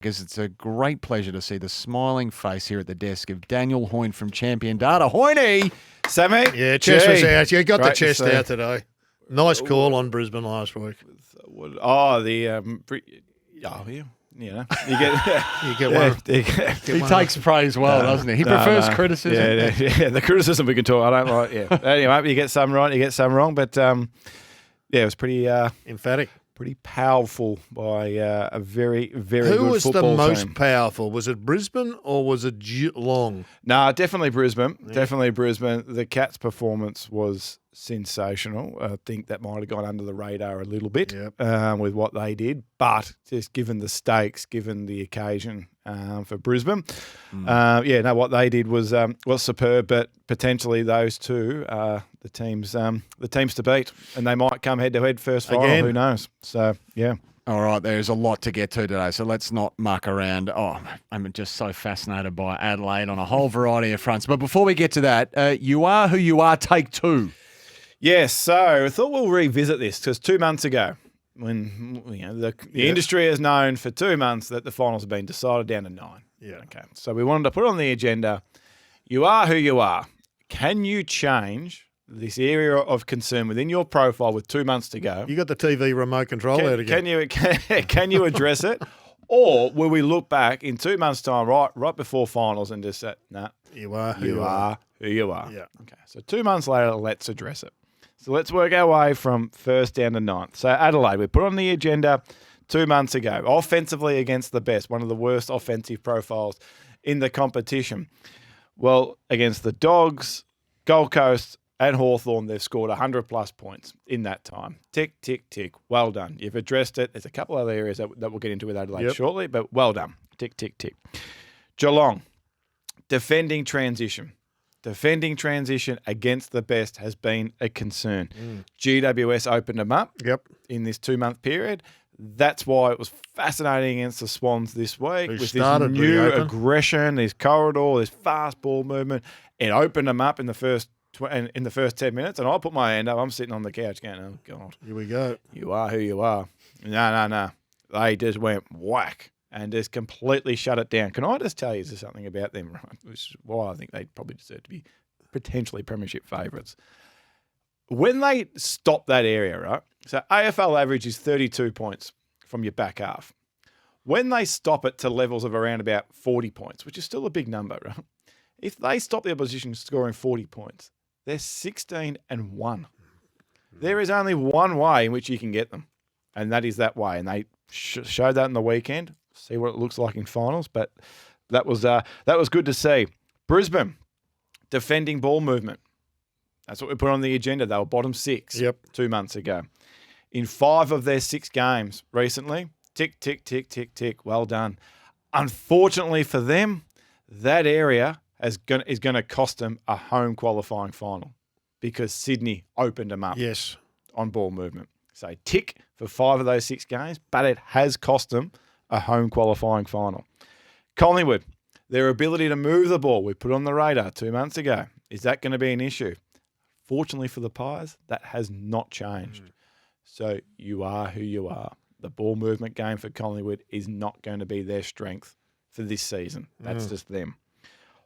Because it's a great pleasure to see the smiling face here at the desk of Daniel Hoyne from Champion Data. Hoyne! Sammy? Yeah, chest was out. You got the Great to chest see. out today. Nice call on Brisbane last week. Oh, yeah. You know, you get You get one. He takes praise well, doesn't he? He prefers criticism. Yeah, the criticism we can talk. I don't like. Yeah. Anyway, you get some right, you get some wrong, but it was pretty Emphatic. pretty powerful by a very, very Who good was the football most team. powerful? Was it Brisbane or was it Geelong? No, definitely Brisbane. Yeah. Definitely Brisbane. The Cats' performance was sensational. I think that might have gone under the radar a little bit with what they did. But just given the stakes, given the occasion for Brisbane, what they did was superb. But potentially those two are the teams to beat, and they might come head to head first final. Again. Who knows? So yeah. All right, there's a lot to get to today, so let's not muck around. Oh, I'm just so fascinated by Adelaide on a whole variety of fronts. But before we get to that, you are who you are, take two. Yes, so I thought we'll revisit this because 2 months ago, when the industry has known for 2 months that the finals have been decided down to 9. Yeah. Okay. So we wanted to put on the agenda, you are who you are. Can you change this area of concern within your profile with 2 months to go? You got the TV remote control out again. Can you address it? Or will we look back in 2 months' time, right before finals, and just say, nah, You are who you are who you are. Yeah. Okay. So 2 months later, let's address it. So let's work our way from first down to ninth. So Adelaide, we put on the agenda 2 months ago, offensively against the best, one of the worst offensive profiles in the competition. Well, against the Dogs, Gold Coast and Hawthorn, they've scored 100-plus points in that time. Tick, tick, tick. Well done. You've addressed it. There's a couple other areas that we'll get into with Adelaide shortly, but well done. Tick, tick, tick. Geelong, defending transition. Defending transition against the best has been a concern. GWS opened them up in this 2 month period. That's why it was fascinating against the Swans this week with this new aggression, this corridor, this fast ball movement. It opened them up in the first 10 minutes, and I put my hand up. I'm sitting on the couch going, "Oh God, Here we go. you are who you are." No. They just went whack and just completely shut it down. Can I just tell you something about them, right? Which is why I think they probably deserve to be potentially premiership favourites. When they stop that area, right? So AFL average is 32 points from your back half. When they stop it to levels of around about 40 points, which is still a big number, right? If they stop the opposition scoring 40 points, they're 16-1. There is only one way in which you can get them, and that is that way. And they showed that in the weekend. See what it looks like in finals, but that was good to see. Brisbane, defending ball movement. That's what we put on the agenda. They were bottom 6 2 months ago. In 5 of their 6 games recently, tick, tick, tick, tick, tick. Well done. Unfortunately for them, that area is going to cost them a home qualifying final because Sydney opened them up on ball movement. So tick for 5 of those 6 games, but it has cost them a home qualifying final. Collingwood, their ability to move the ball, we put on the radar 2 months ago. Is that going to be an issue? Fortunately for the Pies, that has not changed. So you are who you are. The ball movement game for Collingwood is not going to be their strength for this season. That's just them.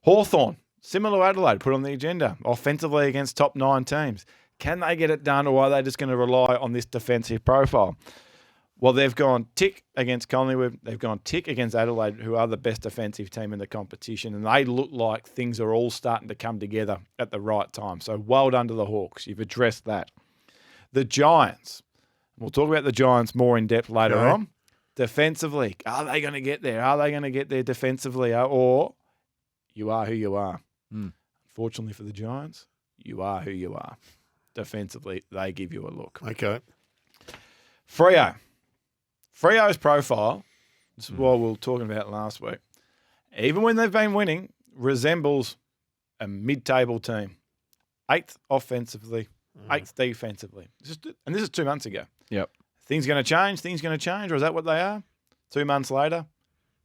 Hawthorn, similar to Adelaide, put on the agenda. Offensively against top 9 teams. Can they get it done, or are they just going to rely on this defensive profile? Well, they've gone tick against Collingwood. They've gone tick against Adelaide, who are the best defensive team in the competition. And they look like things are all starting to come together at the right time. So well done to the Hawks. You've addressed that. The Giants. We'll talk about the Giants more in depth later on. Defensively, are they going to get there? Are they going to get there defensively? Or you are who you are. Unfortunately for the Giants, you are who you are. Defensively, they give you a look. Okay. Freo. Freo's profile, this is what we were talking about last week, even when they've been winning, resembles a mid-table team. 8th offensively, 8th defensively. This is 2 months ago. Yep. Things going to change, or is that what they are? 2 months later,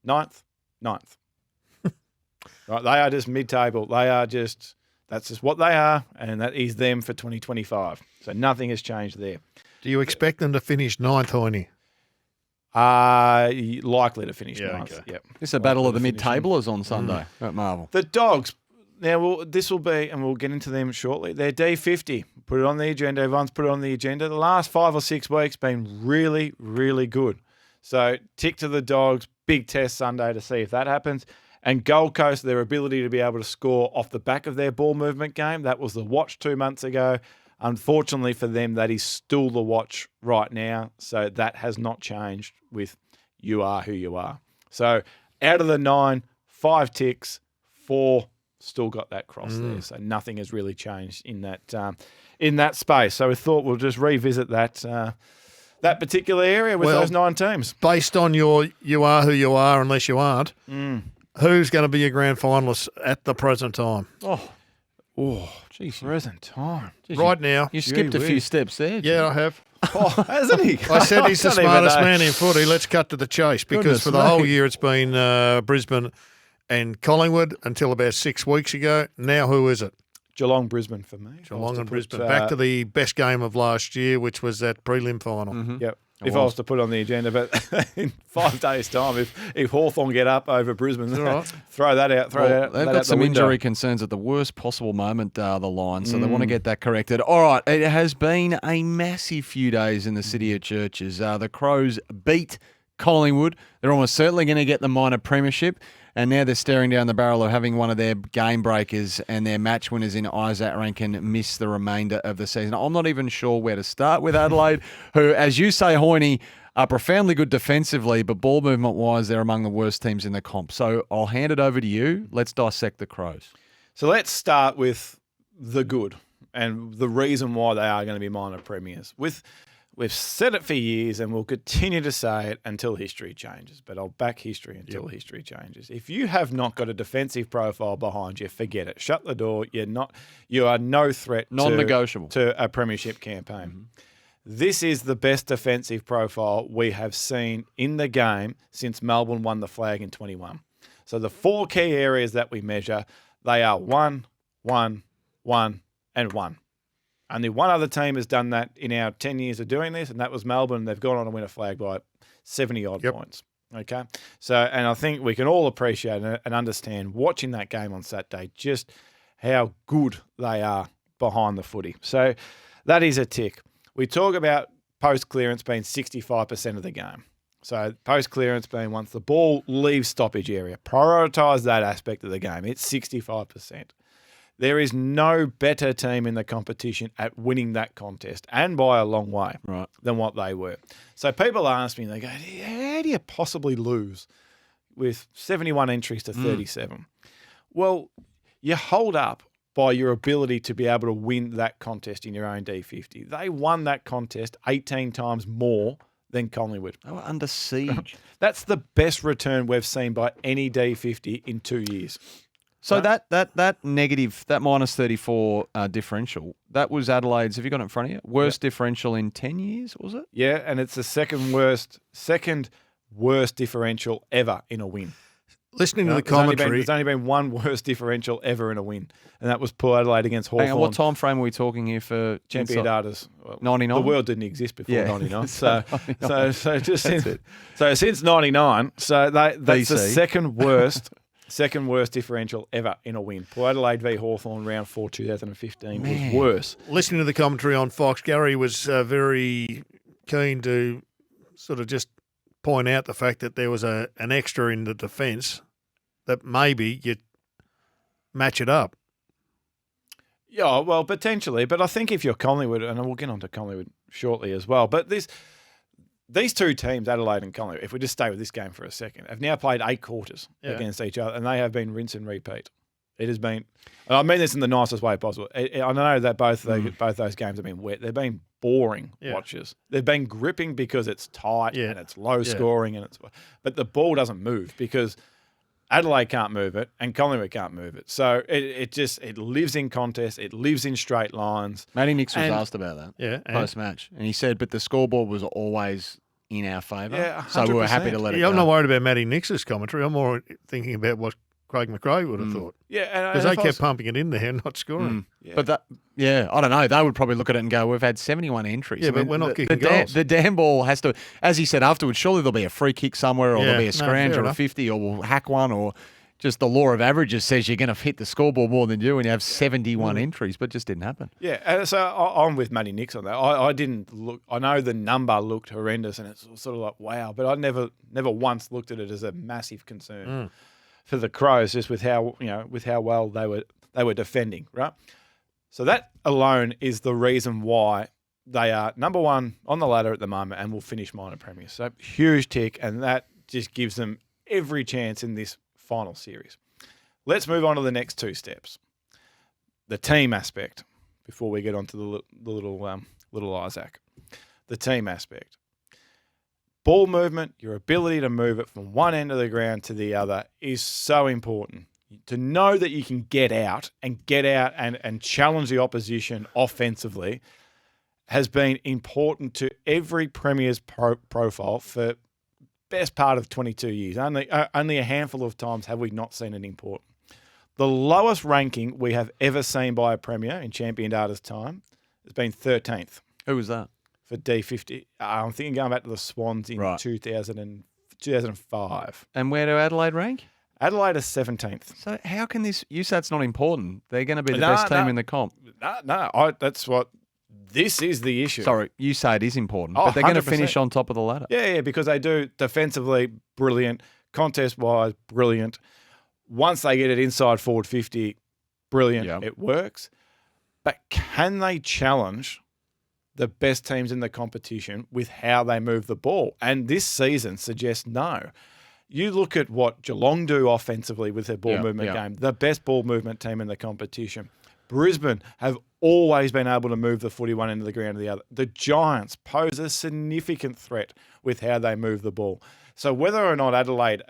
9th. Right, they are just mid-table. That's just what they are, and that is them for 2025. So nothing has changed there. Do you expect them to finish 9th, Hoyne? Likely to finish ninth. okay. Yep. This is a battle of the Likely to finish in- mid-tablers on Sunday at Marvel. The Dogs. Now, this will be, and we'll get into them shortly. They're D50. Put it on the agenda. Everyone's put it on the agenda. The last 5 or 6 weeks been really, really good. So tick to the Dogs. Big test Sunday to see if that happens. And Gold Coast, their ability to be able to score off the back of their ball movement game. That was the watch 2 months ago. Unfortunately for them, that is still the watch right now. So that has not changed with you are who you are. So out of the 9, 5 ticks, 4 still got that cross there. So nothing has really changed in that space. So we thought we'll just revisit that that particular area with those 9 teams. Based on your you are who you are unless you aren't, who's going to be your grand finalists at the present time? Oh, geez, present time. Right now. You skipped a few steps there. Yeah, I have. Oh, hasn't he? I said he's the Don't even smartest know. man in footy. Let's cut to the chase because Goodness for the whole me. year it's been Brisbane and Collingwood until about 6 weeks ago. Now who is it? Geelong, Brisbane for me. Geelong and Brisbane. Put, Back to the best game of last year, which was that prelim final. Yep. If I was to put on the agenda, but in 5 days' time, if Hawthorn get up over Brisbane, right. throw that out. Well, they've got some the window. injury concerns at the worst possible moment, the Lions, so they want to get that corrected. All right, it has been a massive few days in the City of Churches. The Crows beat Collingwood. They're almost certainly going to get the minor premiership, and now they're staring down the barrel of having one of their game breakers and their match winners in Isaac Rankin miss the remainder of the season. I'm not even sure where to start with Adelaide, who, as you say, Hoyne, are profoundly good defensively, but ball movement-wise, they're among the worst teams in the comp. So I'll hand it over to you. Let's dissect the Crows. So let's start with the good and the reason why they are going to be minor premiers. We've said it for years and we'll continue to say it until history changes, but I'll back history until history changes. If you have not got a defensive profile behind you, forget it. Shut the door. You are no threat Non-negotiable. to a premiership campaign. This is the best defensive profile we have seen in the game since Melbourne won the flag in 21. So the 4 key areas that we measure, they are 1, 1, 1, and 1. Only one other team has done that in our 10 years of doing this, and that was Melbourne. They've gone on to win a flag by 70-odd points. Okay? So, and I think we can all appreciate and understand watching that game on Saturday just how good they are behind the footy. So that is a tick. We talk about post-clearance being 65% of the game. So post-clearance being once the ball leaves stoppage area, prioritise that aspect of the game. It's 65%. There is no better team in the competition at winning that contest, and by a long way, than what they were. So people ask me, they go, how do you possibly lose with 71 entries to 37? Well, you hold up by your ability to be able to win that contest in your own D50. They won that contest 18 times more than Collingwood. They were under siege. That's the best return we've seen by any D50 in 2 years. So that negative, that minus 34 differential, that was Adelaide's, have you got it in front of you? Worst differential in 10 years, was it? Yeah, and it's the second worst differential ever in a win. Listening to the commentary. There's only been one worst differential ever in a win, and that was Port Adelaide against Hawthorn. Hang on, what time frame are we talking here for Champion Darters? 99? The world didn't exist before 99. So Since 99, so that's BC. the second worst differential ever in a win. Port Adelaide v Hawthorn round 4 2015 was worse. Listening to the commentary on Fox, Gary was very keen to sort of just point out the fact that there was an extra in the defence that maybe you match it up. Yeah, well, potentially. But I think if you're Collingwood, and we'll get on to Collingwood shortly as well, but these two teams, Adelaide and Collingwood, if we just stay with this game for a second, have now played 8 quarters against each other, and they have been rinse and repeat. It has been, and I mean this in the nicest way possible. I know that both those games have been wet. They've been boring watches. They've been gripping because it's tight and it's low scoring, but the ball doesn't move because Adelaide can't move it and Collingwood can't move it. So it lives in contests. It lives in straight lines. Matty Nix was asked about that post-match, and he said, but the scoreboard was always in our favour, so we were happy to let it go. I'm not worried about Matty Nix's commentary. I'm more thinking about what Craig McRae would have thought. Yeah, Because they kept pumping it in there and not scoring. Yeah. But I don't know. They would probably look at it and go, we've had 71 entries. Yeah, but we're not kicking goals. The damn ball has to, as he said afterwards, surely there'll be a free kick somewhere or Yeah, there'll be a no, scratch fair or a enough. 50 or we'll hack one or just the law of averages says you're going to hit the scoreboard more than you and you have 71 entries, but it just didn't happen. Yeah, so I'm with Matty Nix on that. I didn't look. I know the number looked horrendous, and it's sort of like wow, but I never once looked at it as a massive concern for the Crows, just with how well they were defending, right? So that alone is the reason why they are number one on the ladder at the moment, and will finish minor premiers. So huge tick, and that just gives them every chance in this final series. Let's move on to the next two steps. The team aspect, before we get on to the little Isaac. The team aspect. Ball movement, your ability to move it from one end of the ground to the other is so important. To know that you can get out and challenge the opposition offensively has been important to every Premier's profile for best part of 22 years. Only a handful of times have we not seen it important. The lowest ranking we have ever seen by a Premier in Champion Data's time has been 13th. Who was that? For D50. I'm thinking going back to the Swans in 2005. And where do Adelaide rank? Adelaide is 17th. So how can this? You say it's not important. They're going to be the best team in the comp. That's what. This is the issue. Sorry, you say it is important, Oh, but they're going to 100%. finish on top of the ladder. Yeah, because they do defensively brilliant, contest-wise brilliant. Once they get it inside forward 50, brilliant. Yep. It works. But can they challenge the best teams in the competition with how they move the ball? And this season suggests no. You look at what Geelong do offensively with their ball movement game, the best ball movement team in the competition. Brisbane have always been able to move the footy one end of the ground to the other. The Giants pose a significant threat with how they move the ball. So whether or not Adelaide,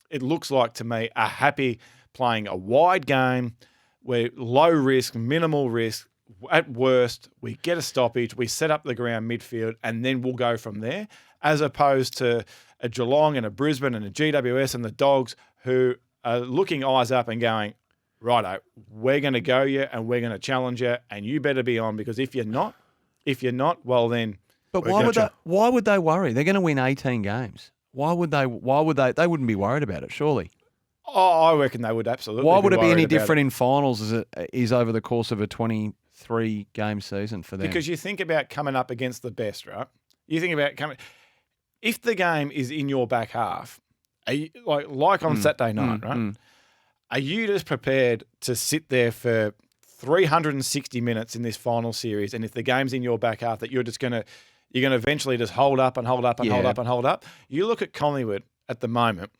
it looks like to me, are happy playing a wide game where low risk, minimal risk, at worst, we get a stoppage, we set up the ground midfield, and then we'll go from there, as opposed to a Geelong and a Brisbane and a GWS and the Dogs who are looking eyes up and going, righto, we're going to go you and we're going to challenge you, and you better be on, because if you're not, well then. But why would they worry? They're going to win 18 games. Why would they? They wouldn't be worried about it, surely. Oh, I reckon they would absolutely. Why would it be any worried about different in finals as it is over the course of a 23-game season for them? Because you think about coming up against the best, right? You think about coming. If the game is in your back half, are you, like on Saturday night, right? Are you just prepared to sit there for 360 minutes in this final series, and if the game's in your back half, that you're going to eventually just hold up and hold up and hold up and hold up? You look at Collingwood at the moment,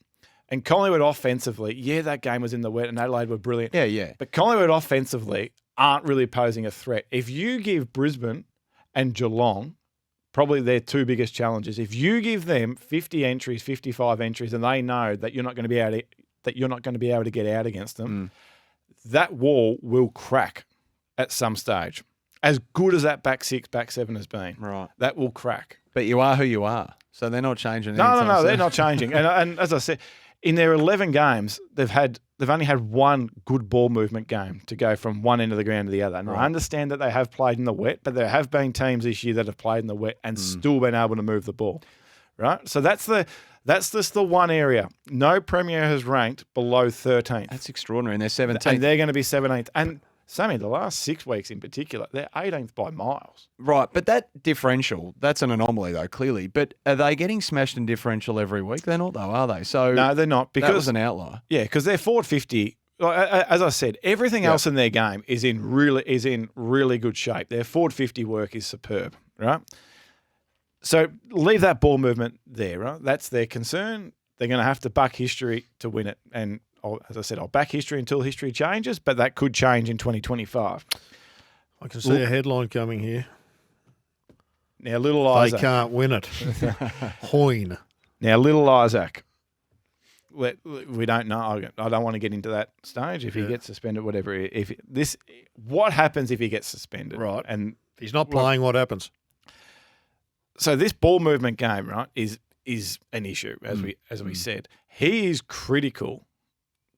and Collingwood offensively, that game was in the wet, and Adelaide were brilliant. Yeah. But Collingwood offensively aren't really posing a threat. If you give Brisbane and Geelong probably their two biggest challenges, if you give them 50 entries, 55 entries, and they know that you're not going to be able to get out against them, that wall will crack at some stage. As good as that back six, back seven has been, Right. that will crack. But you are who you are, so they're not changing. No, they're not changing. And as I said, in their 11 games, they've only had one good ball movement game to go from one end of the ground to the other. And I understand that they have played in the wet, but there have been teams this year that have played in the wet and still been able to move the ball, right? So that's just the one area. No Premier has ranked below 13th. That's extraordinary, and they're 17th. And they're going to be 17th. And Sammy, the last 6 weeks in particular, they're 18th by miles. Right, but that differential, that's an anomaly though, clearly. But are they getting smashed in differential every week? They're not though, are they? So no, they're not. Because that was an outlier. Yeah, because they're forward 50. As I said, everything else in their game is in really good shape. Their forward 50 work is superb, right? So leave that ball movement there, right? That's their concern. They're going to have to buck history to win it. And as I said, I'll back history until history changes, but that could change in 2025. I can see a headline coming here. Now, little Isaac. They can't win it. Hoyne. Now, little Isaac. We don't know. I don't want to get into that stage. If he gets suspended, whatever. What happens if he gets suspended? Right. And if he's not playing, what happens? So this ball movement game, right, is an issue, as we said. He is critical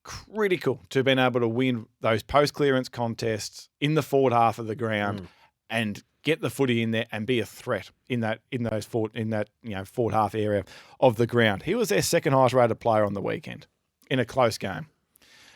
critical to being able to win those post-clearance contests in the forward half of the ground and get the footy in there and be a threat in that forward half area of the ground. He was their second highest rated player on the weekend in a close game.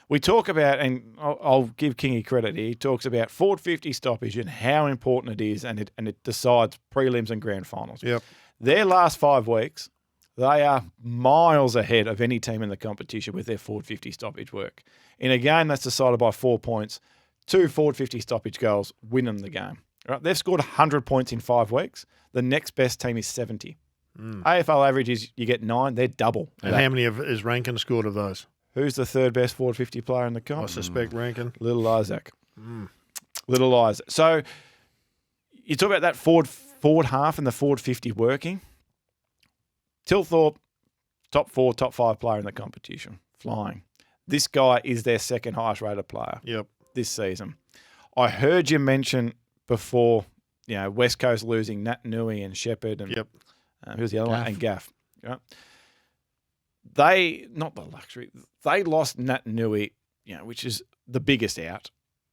We talk about, and I'll give Kingy credit here, he talks about forward 50 stoppage and how important it is, and it decides prelims and grand finals. Yep. Their last 5 weeks, they are miles ahead of any team in the competition with their forward 50 stoppage work. In a game that's decided by 4 points, 2 forward 50 stoppage goals win them the game. Right? They've scored 100 points in 5 weeks. The next best team is 70. AFL average is you get 9. They're double. And how many has Rankin scored of those? Who's the third best forward 50 player in the comp? I suspect Rankin. Little Isaac. Little Isaac. So you talk about that forward half and the forward 50 working. Tilthorpe, top 4, top 5 player in the competition, flying. This guy is their second highest rated player this season. I heard you mention before, West Coast losing Nat Nui and Shepherd and who's the other one? And Gaff. Right? They lost Nat Nui, which is the biggest out,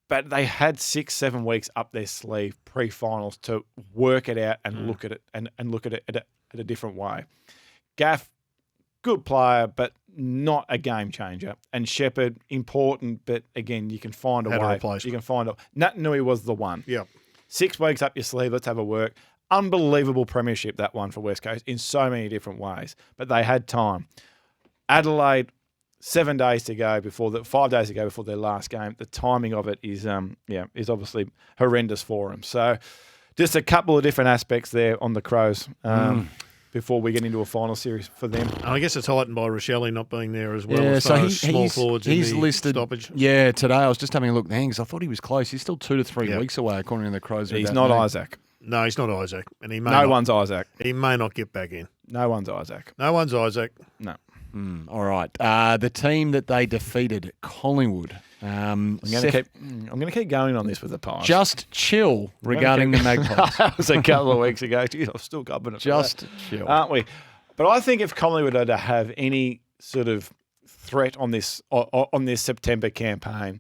but they had 6-7 weeks up their sleeve pre-finals to work it out and look at it and look at it at a different way. Gaff, good player, but not a game changer. And Shepherd, important, but again, you can find a way. You can find a. Nat Nui was the one. Yep. 6 weeks up your sleeve. Let's have a work. Unbelievable premiership, that one for West Coast in so many different ways. But they had time. Adelaide, 5 days to go before their last game. The timing of it is obviously horrendous for them. So, just a couple of different aspects there on the Crows. Before we get into a final series for them. I guess it's heightened by Rochelle not being there as well. Yeah, so small forwards he's in the listed stoppage. Yeah, today I was just having a look there because I thought he was close. He's still 2 to 3 weeks away, according to the Crows. He's not Isaac. No, he's not Isaac, and one's Isaac. He may not get back in. No one's Isaac. No one's Isaac. No. All right. The team that they defeated, Collingwood. I'm going to keep going on this with the Pies. Just chill regarding the Magpies. That was a couple of weeks ago. Geez, I'm still covering it. Just chill, aren't we? But I think if Collingwood are to have any sort of threat on this September campaign,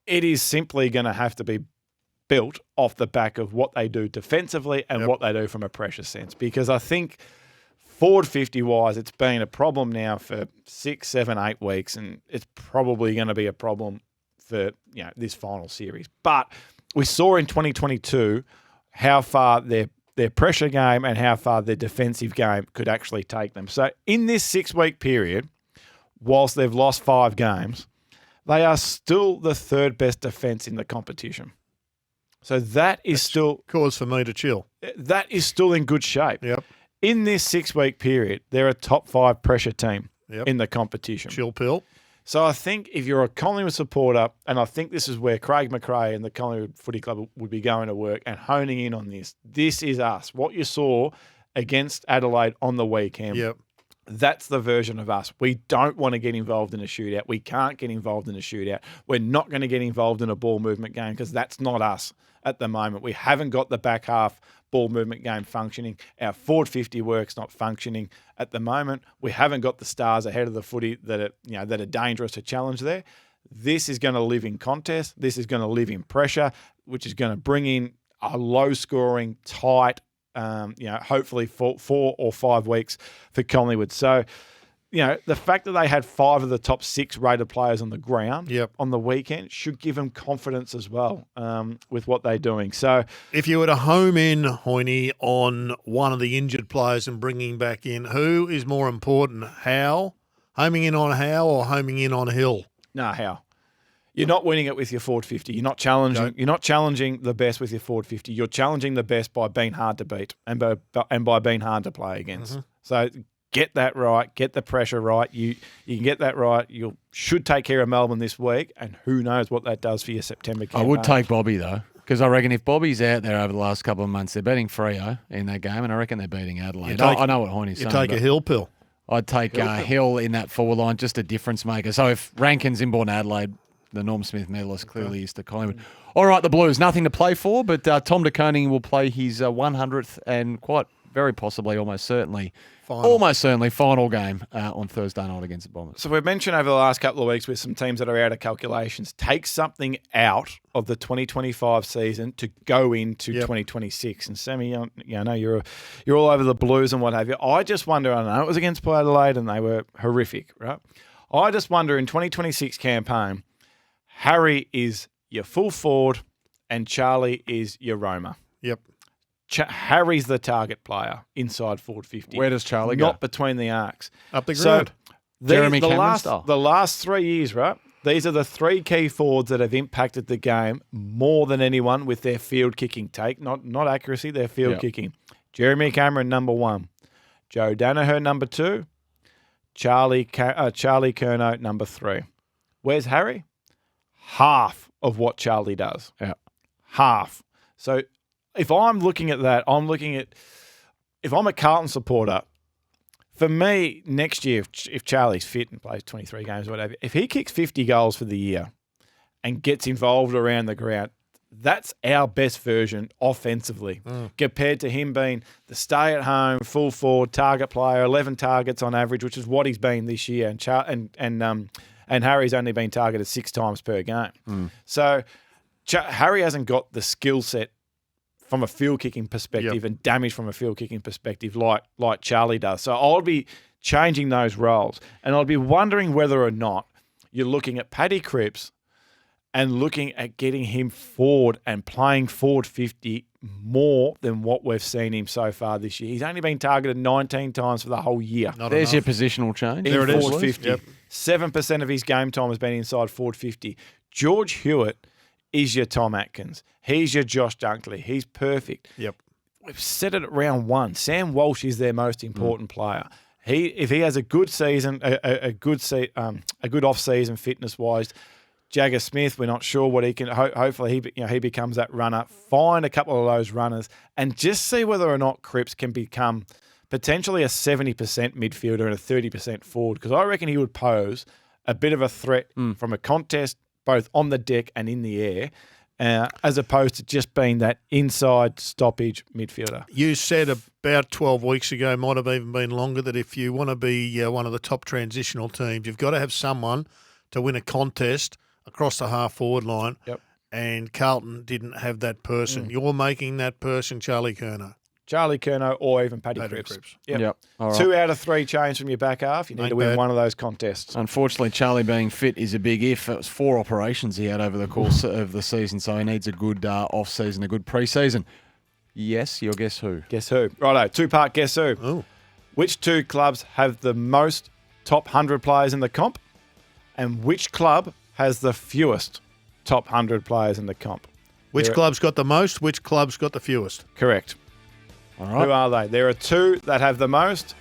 it is simply going to have to be built off the back of what they do defensively and what they do from a pressure sense. Because I think forward 50-wise, it's been a problem now for 6, 7, 8 weeks, and it's probably going to be a problem for this final series. But we saw in 2022 how far their pressure game and how far their defensive game could actually take them. So in this 6-week period, whilst they've lost 5 games, they are still the 3rd best defence in the competition. So that's still cause for me to chill. That is still in good shape. Yep. In this 6-week period, they're a top 5 pressure team in the competition. Chill pill. So I think if you're a Collingwood supporter, and I think this is where Craig McRae and the Collingwood Footy Club would be going to work and honing in on this. This is us. What you saw against Adelaide on the weekend, that's the version of us. We don't want to get involved in a shootout. We can't get involved in a shootout. We're not going to get involved in a ball movement game because that's not us at the moment. We haven't got the back half ball movement game functioning. Our forward 50 work's not functioning at the moment. We haven't got the stars ahead of the footy that are dangerous to challenge there. This is going to live in contest. This is going to live in pressure, which is going to bring in a low-scoring, tight, hopefully 4 or 5 weeks for Collingwood. So, the fact that they had 5 of the top 6 rated players on the ground on the weekend should give them confidence as well with what they're doing. So, if you were to home in, Hoyne, on one of the injured players and bringing back in, who is more important, Howe, homing in on Howe or homing in on Hill? No, Howe. You're not winning it with your forward 50. You're not challenging. Okay. You're not challenging the best with your forward 50. You're challenging the best by being hard to beat and by being hard to play against. Mm-hmm. So get that right. Get the pressure right. You can get that right. You should take care of Melbourne this week, and who knows what that does for your September campaign. I would take Bobby though, because I reckon if Bobby's out there over the last couple of months, they're beating Freo in that game, and I reckon they're beating Adelaide. I know what Hoyne's saying. You take a Hill pill. I'd take Hill in that forward line, just a difference maker. So if Rankin's inborn Adelaide, the Norm Smith medalist clearly is to Collingwood. All right, the Blues, nothing to play for, but Tom De Koning will play his 100th and quite very possibly, almost certainly final game on Thursday night against the Bombers. So we've mentioned over the last couple of weeks with some teams that are out of calculations, take something out of the 2025 season to go into 2026. And Sammy, I know you're all over the Blues and what have you. I just wonder, I know it was against Port Adelaide and they were horrific, right? I just wonder in 2026 campaign, Harry is your full forward and Charlie is your roamer. Yep. Harry's the target player inside forward 50. Where does Charlie go? Not between the arcs. Up the ground. Jeremy Cameron style. The last 3 years, right? These are the three key forwards that have impacted the game more than anyone with their field kicking take. Not accuracy, their field kicking. Jeremy Cameron, number 1. Joe Danaher, number 2. Charlie Curnow, number 3. Where's Harry? Half of what Charlie does. Yeah. Half. So if I'm looking at that, if I'm a Carlton supporter, for me, next year, if Charlie's fit and plays 23 games or whatever, if he kicks 50 goals for the year and gets involved around the ground, that's our best version offensively compared to him being the stay-at-home, full forward, target player, 11 targets on average, which is what he's been this year. And Harry's only been targeted 6 times per game. So Harry hasn't got the skill set from a field kicking perspective and damage from a field kicking perspective like Charlie does. So I'll be changing those roles. And I'll be wondering whether or not you're looking at Paddy Cripps and looking at getting him forward and playing forward 50 more than what we've seen him so far this year. He's only been targeted 19 times for the whole year. There's your positional change. There it is. Forward 50. 7% of his game time has been inside forward 50. George Hewitt is your Tom Atkins. He's your Josh Dunkley. He's perfect. Yep. We've said it at round 1. Sam Walsh is their most important player. If he has a good season, a good off season fitness wise, Jagger Smith, we're not sure what he can. Hopefully, he becomes that runner. Find a couple of those runners and just see whether or not Cripps can become potentially a 70% midfielder and a 30% forward. Because I reckon he would pose a bit of a threat from a contest, both on the deck and in the air, as opposed to just being that inside stoppage midfielder. You said about 12 weeks ago, might have even been longer, that if you want to be one of the top transitional teams, you've got to have someone to win a contest across the half-forward line, and Carlton didn't have that person. You're making that person Charlie Curnow. Charlie Curnow or even Paddy Cripps. Yep. All right. 2 out of 3 chains from your back half. You need to win one of those contests. Unfortunately, Charlie being fit is a big if. It was 4 operations he had over the course of the season, so he needs a good off-season, a good pre-season. Yes, your guess who? Guess who? Righto, 2-part guess who. Oh. Which 2 clubs have the most top 100 players in the comp? And which club has the fewest top 100 players in the comp? Which club's got the most? Which club's got the fewest? Correct. All right. Who are they? There are 2 that have the most.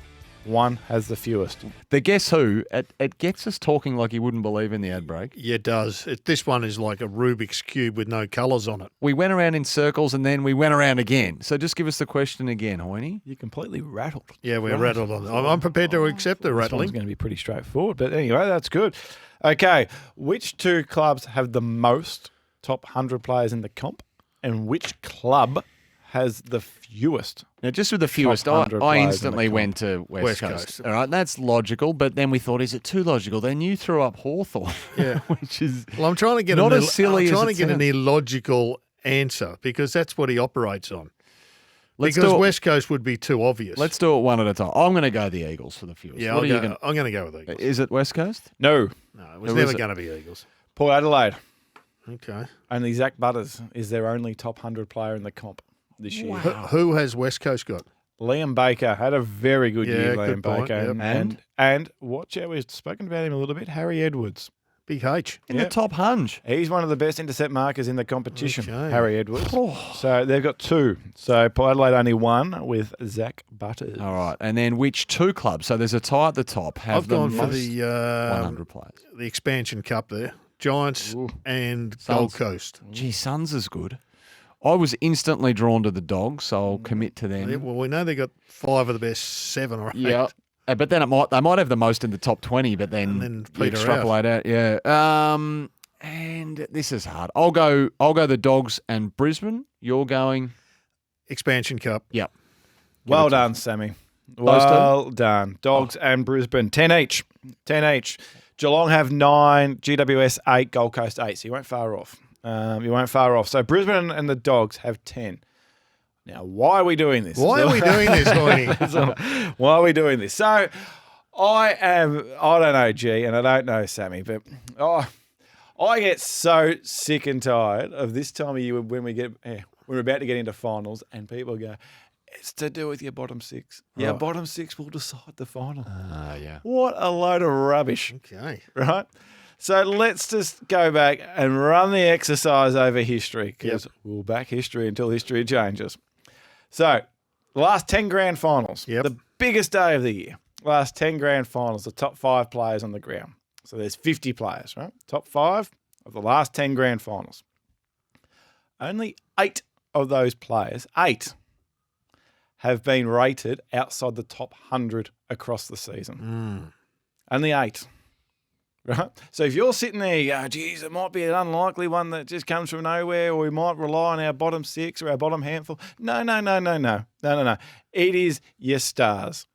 1 has the fewest. The guess who, it gets us talking like you wouldn't believe in the ad break. Yeah, it does. This one is like a Rubik's Cube with no colours on it. We went around in circles and then we went around again. So just give us the question again, Hoyne. You're completely rattled. Yeah, we're rattled on it. I'm prepared to accept the rattling. This one's going to be pretty straightforward. But anyway, that's good. Okay, which 2 clubs have the most top 100 players in the comp? And which club has the fewest? Now, just with the fewest, I instantly went to West Coast. All right, that's logical, but then we thought, is it too logical? Then you threw up Hawthorn, which is I'm trying to get not as silly an illogical answer because that's what he operates on. Because West Coast would be too obvious. Let's do it one at a time. I'm going to go the Eagles for the fewest. Yeah, I'm going to go with Eagles. Is it West Coast? No, it was never going to be Eagles. Port Adelaide. Okay. Only Zach Butters is their only top 100 player in the comp this year. Wow. Who has West Coast got? Liam Baker had a very good year, Liam Baker. Yep. And watch out, we've spoken about him a little bit, Harry Edwards. Big H. In the top 100. He's one of the best intercept markers in the competition, Okay. Harry Edwards. So they've got 2. So Port Adelaide only 1 with Zach Butters. All right. And then which 2 clubs? So there's a tie at the top. I've gone for the 100 players. The expansion cup there. Giants and Gold Coast. Gee, Suns is good. I was instantly drawn to the Dogs, so I'll commit to them. Yeah, well, we know they got 5 of the best 7 or 8. Yeah. But then they might have the most in the top 20, but then you extrapolate out. Yeah. And this is hard. I'll go the Dogs and Brisbane. You're going Expansion Cup. Yep. Well done, Sammy. Well done. Dogs and Brisbane, 10 each. 10 each. Geelong have 9, GWS 8, Gold Coast 8. So you weren't far off. So Brisbane and the Dogs have 10. Now, why are we doing this? Why are we doing this, Hoyne? Why are we doing this? So I don't know, G, and I don't know, Sammy, but I get so sick and tired of this time of year when we're about to get into finals and people go, it's to do with your bottom six. Your bottom six will decide the final. Yeah. What a load of rubbish. Okay. Right? So let's just go back and run the exercise over history because we'll back history until history changes. So the last 10 grand finals, the biggest day of the year, last 10 grand finals, the top 5 players on the ground. So there's 50 players, right? Top 5 of the last 10 grand finals. Only 8 of those players, 8, have been rated outside the top 100 across the season. Only 8. Right? So if you're sitting there, you go, geez, it might be an unlikely one that just comes from nowhere, or we might rely on our bottom 6 or our bottom handful. No. It is your stars.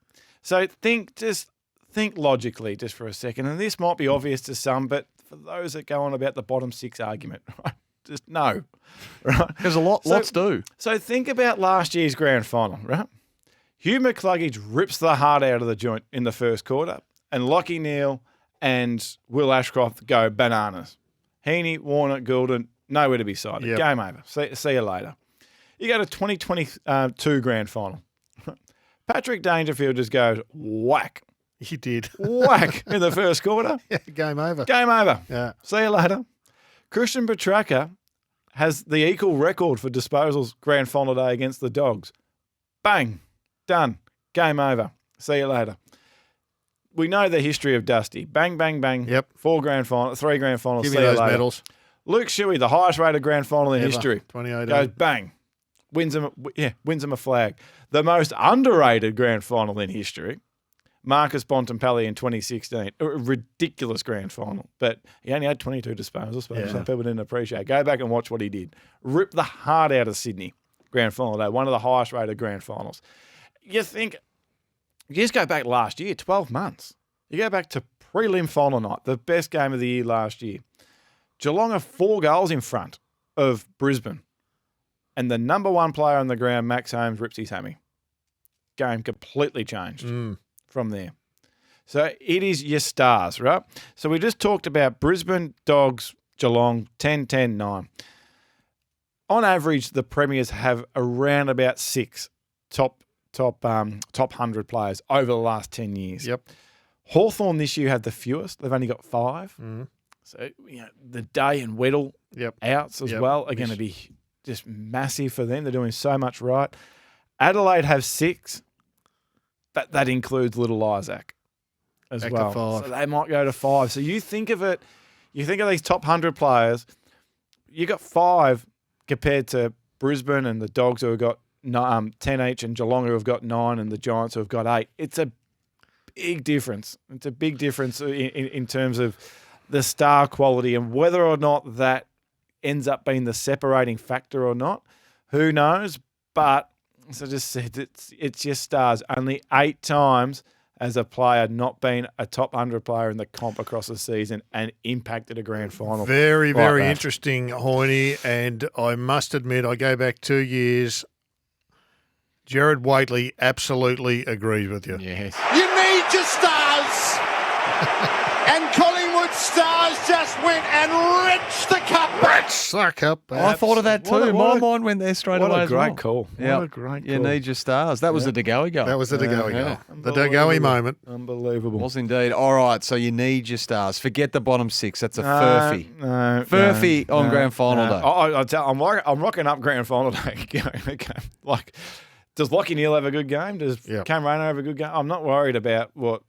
So think logically just for a second. And this might be obvious to some, but for those that go on about the bottom 6 argument, right? Just no. Right? Because lots do. So think about last year's grand final, right? Hugh McCluggage rips the heart out of the joint in the first quarter, and Lachie Neale and Will Ashcroft go bananas. Heaney, Warner, Goulden, nowhere to be cited. Yep. Game over. See you later. You go to 2022 grand final. Patrick Dangerfield just goes whack. He did. Whack in the first quarter. Yeah, game over. Game over. Yeah. See you later. Christian Petracca has the equal record for disposals grand final day against the Dogs. Bang. Done. Game over. See you later. We know the history of Dusty. Bang, bang, bang. Yep. 3 grand finals. Give See me you those later. medals. Luke Shuey, the highest rated grand final in Ever. history. 2018. Goes bang. Wins him a flag. The most underrated grand final in history. Marcus Bontempelli in 2016. A ridiculous grand final. But he only had 22 disposals, but some people didn't appreciate it. Go back and watch what he did. Rip the heart out of Sydney grand final day. One of the highest rated grand finals. You just go back last year, 12 months. You go back to prelim final night, the best game of the year last year. Geelong are 4 goals in front of Brisbane. And the number 1 player on the ground, Max Holmes, rips his hammy. Game completely changed from there. So it is your stars, right? So we just talked about Brisbane, Dogs, Geelong, 10, 10, 9. On average, the Premiers have around about 6 top 100 players over the last 10 years. Yep. Hawthorn this year had the fewest. They've only got 5. So the Day and Weddle outs as well are going to be just massive for them. They're doing so much right. Adelaide have 6, but that includes little Isaac as Back well. to 5. So they might go to 5. So you think of it, you think of these top 100 players, you got 5 compared to Brisbane and the Dogs who have got 10 each, and Geelong who have got 9, and the Giants who have got 8. It's a big difference. It's a big difference in terms of the star quality, and whether or not that ends up being the separating factor or not, who knows? But as I just said, it's your stars. Only 8 times as a player not been a top 100 player in the comp across the season and impacted a grand final. Very, like very that. interesting, Hoyne. And I must admit, I go back 2 years. Gerard Whateley absolutely agrees with you. Yes. You need your stars. And Collingwood stars just went and wrenched the cup back. Suck up. I thought of that too. My mind went there straight What away a as well. great call. Yeah. What a great call. You need your stars. That was the De Goey goal. That was the De Goey yeah. goal. The De Goey moment. Unbelievable. Was indeed. All right, so you need your stars. Forget the bottom 6. That's a furphy. No, Furphy on grand final day. I'm rocking up grand final day. Okay. Like, does Lachie Neale have a good game? Does Cam Rayner have a good game? I'm not worried about what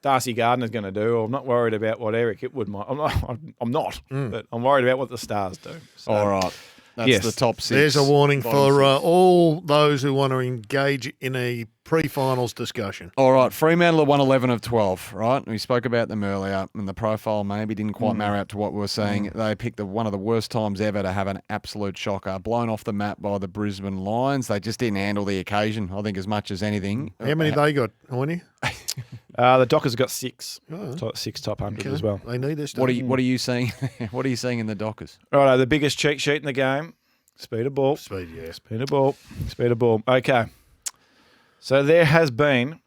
Darcy Gardner's going to do, or I'm not worried about what Eric Hitwood might. I'm not. But I'm worried about what the stars do. So, All right. That's the top 6. There's a warning Bottom for 6. all those who want to engage in a pre-finals discussion. All right, Fremantle are 111 of 12, right? We spoke about them earlier, and the profile maybe didn't quite marry up to what we were saying. They picked one of the worst times ever to have an absolute shocker, blown off the map by the Brisbane Lions. They just didn't handle the occasion, I think, as much as anything. How many they got, Hoyne? The Dockers got 6. Oh. 6 top 100 as well. They need this. What are you seeing? What are you seeing in the Dockers? Right, the biggest cheat sheet in the game. Speed of ball. Speed, yeah. Speed of ball. Speed of ball. Okay. So there has been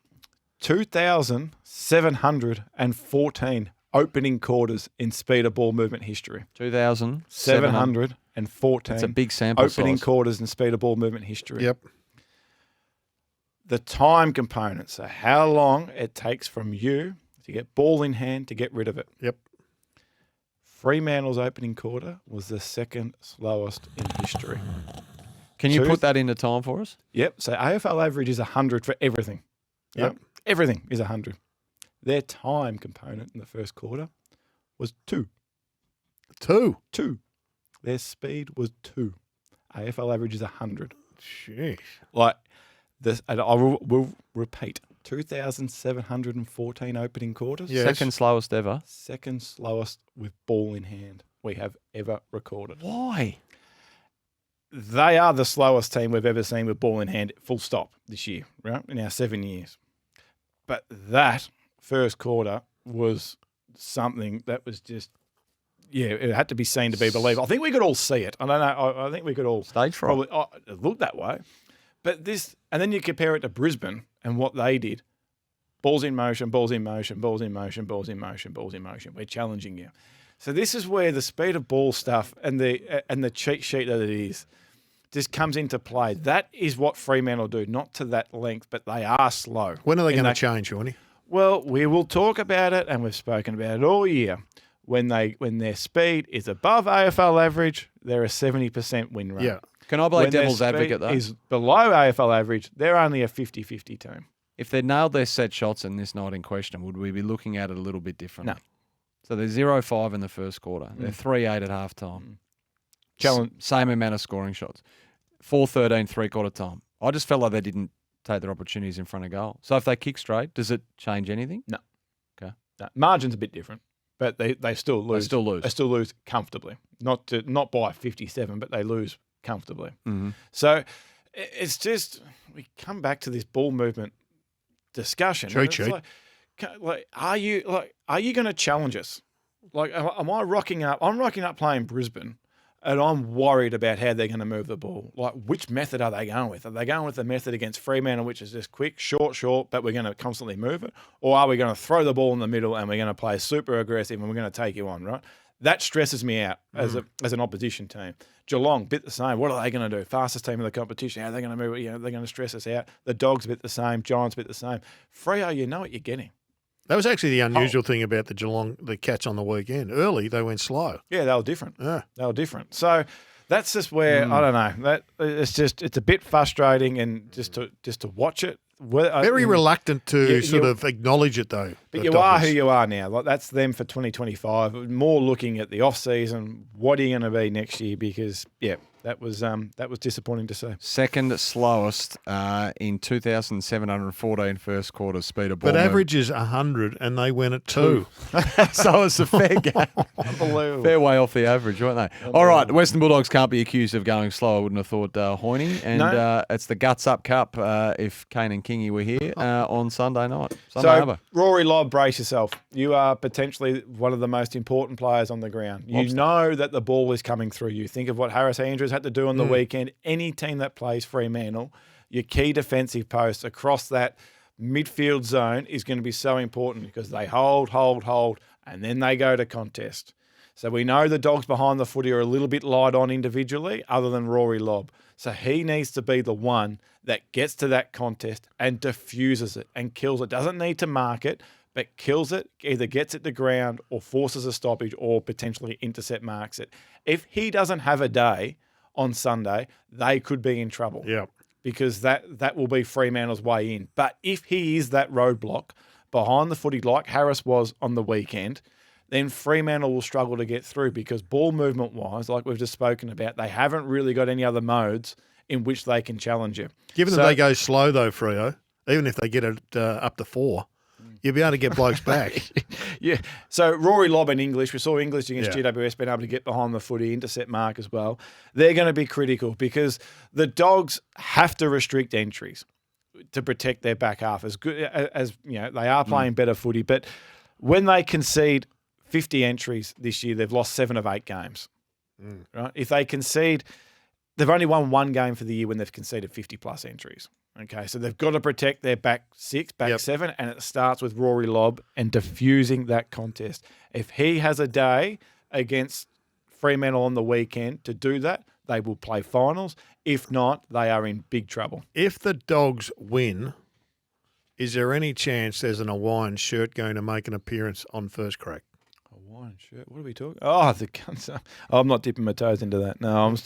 2,714 opening quarters in speed of ball movement history. 2,714. It's a big sample opening size. quarters in speed of ball movement history. Yep. The time component, so how long it takes from you to get ball in hand to get rid of it. Yep. Fremantle's opening quarter was the second slowest in history. Can you put that into time for us? Yep. So AFL average is 100 for everything. Yep. Everything is 100. Their time component in the first quarter was 2. 2. 2. Their speed was 2. AFL average is 100. Jeez. Like this, and I will repeat: 2,714 opening quarters. Yes. Second slowest ever. Second slowest with ball in hand we have ever recorded. Why? They are the slowest team we've ever seen with ball in hand, full stop, this year, right? In our 7 years. But that first quarter was something that was just, it had to be seen to be believed. I think we could all see it. I don't know. I think we could all Stage fright. probably it looked that way. But this, and then you compare it to Brisbane and what they did. Balls in motion, balls in motion, balls in motion, balls in motion, balls in motion. We're challenging you. So this is where the speed of ball stuff and the cheat sheet that it is just comes into play. That is what Fremantle do, not to that length, but they are slow. When are they going to change, Hoyne? Well, we will talk about it, and we've spoken about it all year. When their speed is above AFL average, they're a 70% win rate. Yeah. Can I play When their devil's advocate, speed though? is below AFL average, they're only a 50-50 team. If they nailed their set shots in this night in question, would we be looking at it a little bit differently? No. So they're 0-5 in the first quarter. They're 3-8 at halftime. Challenge. Same amount of scoring shots. 4-13 three-quarter time. I just felt like they didn't take their opportunities in front of goal. So if they kick straight, does it change anything? No. Okay. No. Margin's a bit different, but they still lose. They still lose. They still lose comfortably. Not by 57, but they lose comfortably. Mm-hmm. So it's just, we come back to this ball movement discussion. Cheat It's sheet. are you going to challenge us? Like, am I rocking up? I'm rocking up playing Brisbane, and I'm worried about how they're going to move the ball. Like, which method are they going with? Are they going with the method against Fremantle, which is just quick, short, but we're going to constantly move it? Or are we going to throw the ball in the middle and we're going to play super aggressive and we're going to take you on, right? That stresses me out as an opposition team. Geelong, bit the same. What are they going to do? Fastest team in the competition. How are they going to move it? They're going to stress us out. The Dogs, bit the same. Giants, bit the same. Freo, you know what you're getting. That was actually the unusual thing about the Geelong, the Cats on the weekend. Early, they went slow. Yeah, they were different. Yeah. They were different. So that's just where I don't know. That it's a bit frustrating, and just to watch it. Very reluctant to you- sort of acknowledge it, though. But the you are Dockers. who you are now. Like, that's them for 2025. More looking at the off season. What are you going to be next year? Because that was disappointing to see. Second slowest in 2,714 first quarter speed of ball. But average is 100, and they went at 2. So it's a fair game. Unbelievable. Fair way off the average, weren't they? All right, Western Bulldogs can't be accused of going slow, I wouldn't have thought, Hoyne. And No. it's the Guts Up Cup if Kane and Kingy were here on Sunday night. Sunday So, Harbour. Rory Lobb, brace yourself. You are potentially one of the most important players on the ground. You Lobster. know that the ball is coming through you. Think of what Harris Andrews had to do on the weekend. Any team that plays Fremantle, your key defensive post across that midfield zone is going to be so important because they hold, and then they go to contest. So we know the Dogs behind the footy are a little bit light on individually, other than Rory Lobb. So he needs to be the one that gets to that contest and diffuses it and kills it. Doesn't need to mark it, but kills it, either gets it to ground or forces a stoppage or potentially intercept marks it. If he doesn't have a day on Sunday, they could be in trouble. Yeah. Because that will be Fremantle's way in. But if he is that roadblock behind the footy like Harris was on the weekend, then Fremantle will struggle to get through because ball movement-wise, like we've just spoken about, they haven't really got any other modes in which they can challenge you. Given that they go slow, though, Freo, even if they get it up to 4, you'll be able to get blokes back. Yeah. So Rory Lobb and English, we saw English against Yeah. GWS being able to get behind the footy, intercept mark as well. They're going to be critical because the Dogs have to restrict entries to protect their back half. As good as they are playing better footy, but when they concede 50 entries this year, they've lost 7 of 8 games. Right? If they concede, they've only won 1 game for the year when they've conceded 50 plus entries. Okay, so they've got to protect their back 6, back 7, and it starts with Rory Lobb and diffusing that contest. If he has a day against Fremantle on the weekend to do that, they will play finals. If not, they are in big trouble. If the Dogs win, is there any chance there's an Hawaiian shirt going to make an appearance on first crack? Hawaiian shirt. What are we talking? Oh, I'm not dipping my toes into that. No, I'm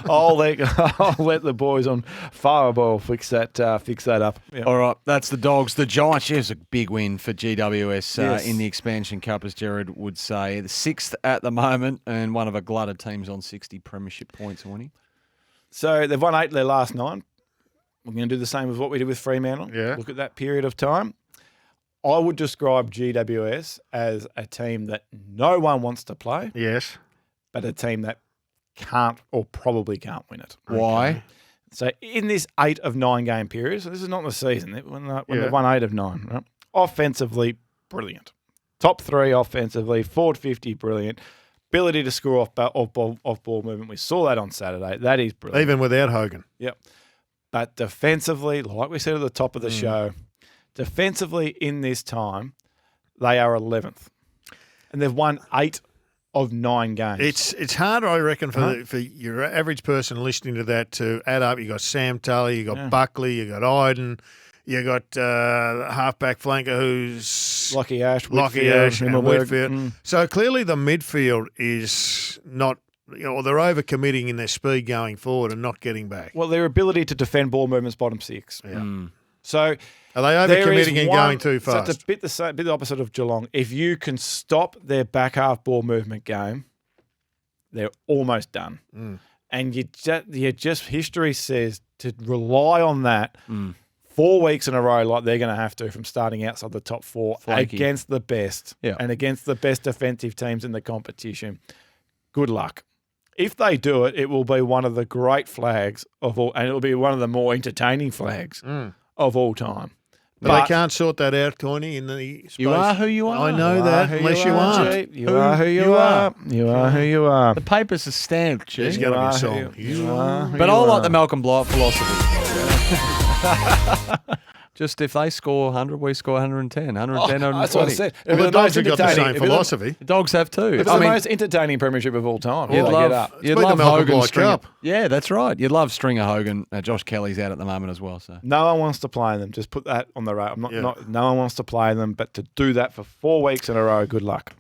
I'll let the boys on Fireball fix that up. Yeah. All right, that's the Dogs. The Giants, yeah, it's a big win for GWS Yes. in the Expansion Cup, as Gerard would say. The 6th at the moment and one of a glut of teams on 60 premiership points winning. So they've won 8 of their last 9. We're going to do the same as what we did with Fremantle. Yeah. Look at that period of time. I would describe GWS as a team that no one wants to play, Yes. but a team that can't or probably can't win it. Why? So in this 8 of 9 game period, so this is not the season, when they've won 8 of 9, right? Offensively, brilliant. Top 3 offensively, forward 50, brilliant. Ability to score off ball movement. We saw that on Saturday. That is brilliant. Even without Hogan. Yep. But defensively, like we said at the top of the show, defensively in this time, they are 11th. And they've won 8 of 9 games. It's hard, I reckon, for your average person listening to that to add up. You got Sam Tully, you got Buckley, you got Iden, you got the halfback flanker who's Lockie Ash, and Himmelberg. Whitfield. So clearly the midfield is not, or they're overcommitting in their speed going forward and not getting back. Well, their ability to defend ball movements bottom 6. Yeah. So Are they overcommitting and going too fast? So it's a bit the opposite of Geelong. If you can stop their back half ball movement game, they're almost done. And you just history says to rely on that 4 weeks in a row like they're going to have to from starting outside the top 4 Flaky. against the best and against the best defensive teams in the competition. Good luck. If they do it, it will be one of the great flags of all, and it will be one of the more entertaining flags of all time. But they can't sort that out, Tony, in the space. You are who you are. I know that, unless you aren't. You are who you are. You are who you are. The papers are stamped, G. There's going to be a song. You are who But you I like are. the Malcolm Blight philosophy. Just if they score 100, we score 110, 110, That's what I 120. said. Well, the Dogs have got the same philosophy. The Dogs have too. It's the most entertaining premiership of all time. You'd They love, get up. you'd been love the Malcolm Hogan Blight Stringer. Cup. Yeah, that's right. You'd love Stringer Hogan. Josh Kelly's out at the moment as well. So No one wants to play them. Just put that on the radar. No one wants to play them, but to do that for 4 weeks in a row, good luck.